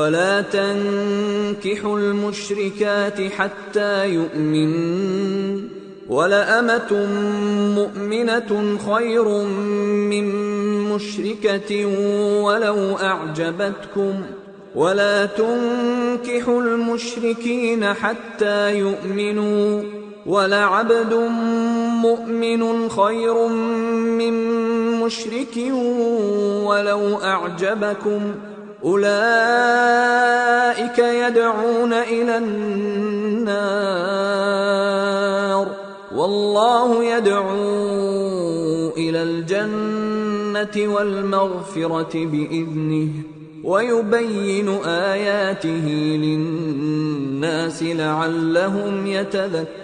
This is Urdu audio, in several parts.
ولا تنكحوا المشركات حتى يؤمنن ولأمة مؤمنة خير من مشركة ولو أعجبتكم ولا تنكحوا المشركين حتى يؤمنوا ولعبد مؤمن خير من مشرك ولو أعجبكم أولئك يدعون إلى النار والله يدعو إلى الجنة والمغفرة بإذنه ويبين آياته للناس لعلهم يتذكرون۔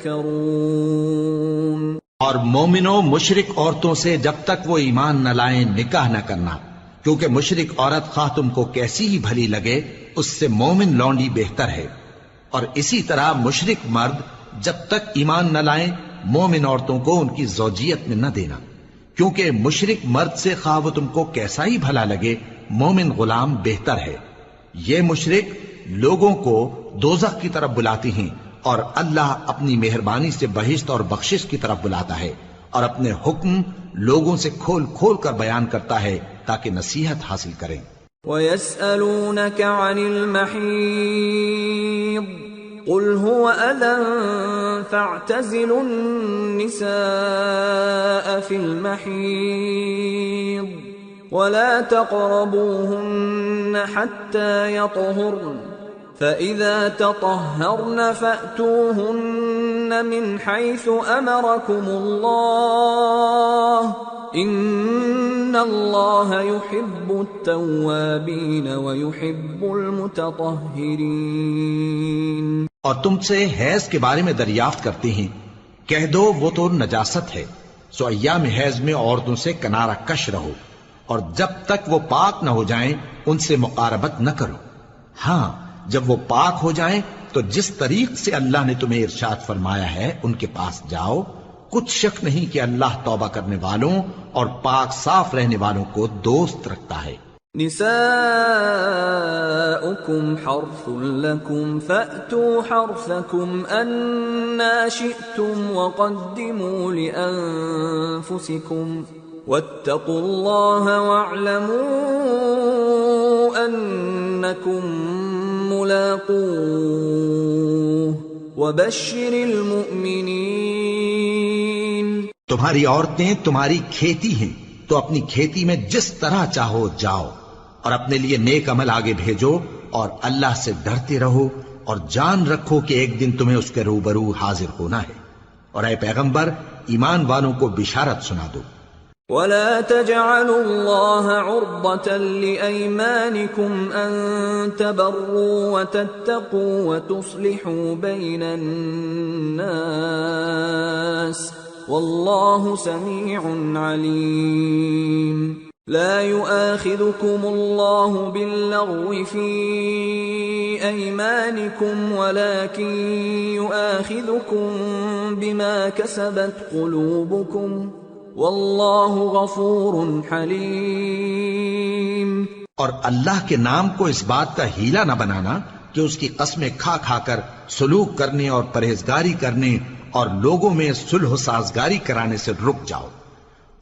اور مومنوں مشرک عورتوں سے جب تک وہ ایمان نہ لائیں نکاح نہ کرنا، کیونکہ مشرک عورت خواہ تم کو کیسی ہی بھلی لگے اس سے مومن لونڈی بہتر ہے، اور اسی طرح مشرک مرد جب تک ایمان نہ لائیں مومن عورتوں کو ان کی زوجیت میں نہ دینا، کیونکہ مشرک مرد سے خواہ وہ تم کو کیسا ہی بھلا لگے مومن غلام بہتر ہے۔ یہ مشرک لوگوں کو دوزخ کی طرف بلاتی ہیں، اور اللہ اپنی مہربانی سے بہشت اور بخشش کی طرف بلاتا ہے، اور اپنے حکم لوگوں سے کھول کھول کر بیان کرتا ہے تاکہ نصیحت حاصل کریں۔ وَيَسْأَلُونَكَ عَنِ الْمَحِيضِ قُلْ هُوَ أَذًى فَاعْتَزِلُوا النِّسَاءَ فِي الْمَحِيضِ وَلَا تَقْرَبُوهُنَّ حَتَّى يَطْهُرْنَ فَإِذَا تَطَهَّرْنَ فَأْتُوهُنَّ مِنْ حَيْثُ أَمَرَكُمُ اللَّهُ إِنَّ اللَّهَ يُحِبُّ التَّوَّابِينَ وَيُحِبُّ الْمُتَطَهِّرِينَ۔ اور تم سے حیض کے بارے میں دریافت کرتے ہیں، کہہ دو وہ تو نجاست ہے، سو ایام حیض میں عورتوں سے کنارہ کش رہو، اور جب تک وہ پاک نہ ہو جائیں ان سے مقاربت نہ کرو۔ ہاں جب وہ پاک ہو جائیں تو جس طریق سے اللہ نے تمہیں ارشاد فرمایا ہے ان کے پاس جاؤ، کچھ شک نہیں کہ اللہ توبہ کرنے والوں اور پاک صاف رہنے والوں کو دوست رکھتا ہے۔ نساؤکم حرث لکم فأتوا حرثکم أنا شئتم وقدموا لأنفسکم واتقوا اللہ واعلموا انکم ملاقوہ وبشر المؤمنین۔ تمہاری عورتیں تمہاری کھیتی ہیں تو اپنی کھیتی میں جس طرح چاہو جاؤ، اور اپنے لیے نیک عمل آگے بھیجو، اور اللہ سے ڈرتے رہو، اور جان رکھو کہ ایک دن تمہیں اس کے روبرو حاضر ہونا ہے۔ اور اے پیغمبر ایمان والوں کو بشارت سنا دو۔ وَلَا تَجْعَلُوا اللَّهَ عُرْضَةً لِأَيْمَانِكُمْ أَن تَبَرُّوا وَتَتَّقُوا وَتُصْلِحُوا بَيْنَ النَّاسِ وَاللَّهُ سَمِيعٌ عَلِيمٌ۔ لا يؤاخذكم الله باللغو في أيمانكم ولكن يؤاخذكم بما كسبت قلوبكم واللہ غفور حلیم۔ اور اللہ کے نام کو اس بات کا ہیلا نہ بنانا کہ اس کی قسمیں کھا کھا کر سلوک کرنے اور پرہیزگاری کرنے اور لوگوں میں صلح و سازگاری کرانے سے رک جاؤ،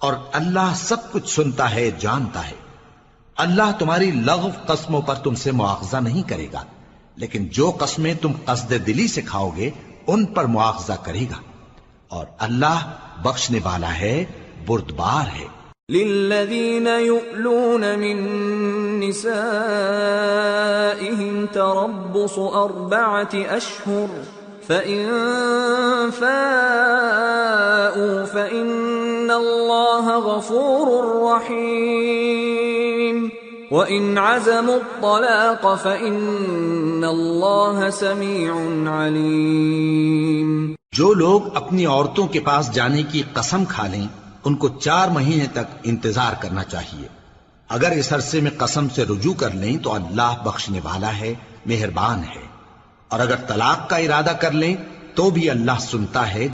اور اللہ سب کچھ سنتا ہے جانتا ہے۔ اللہ تمہاری لغو قسموں پر تم سے مواخذہ نہیں کرے گا، لیکن جو قسمیں تم قصد دلی سے کھاؤ گے ان پر مواخذہ کرے گا، اور اللہ بخشنے والا ہے، بردبار ہے۔ للذین یؤلون من نسائهم تربص 4 اشہر فَإِن فَاءُوا فَإِنَّ اللَّهَ غَفُورٌ رَّحِيمٌ وَإِنْ عَزَمُوا الطَّلَاقَ فَإِنَّ اللَّهَ سَمِيعٌ عَلِيمٌ۔ جو لوگ اپنی عورتوں کے پاس جانے کی قسم کھا لیں ان کو 4 مہینے تک انتظار کرنا چاہیے۔ اگر اس عرصے میں قسم سے رجوع کر لیں تو اللہ بخشنے والا ہے، مہربان ہے، اور اگر طلاق کا ارادہ کر لیں تو بھی اللہ سنتا ہے،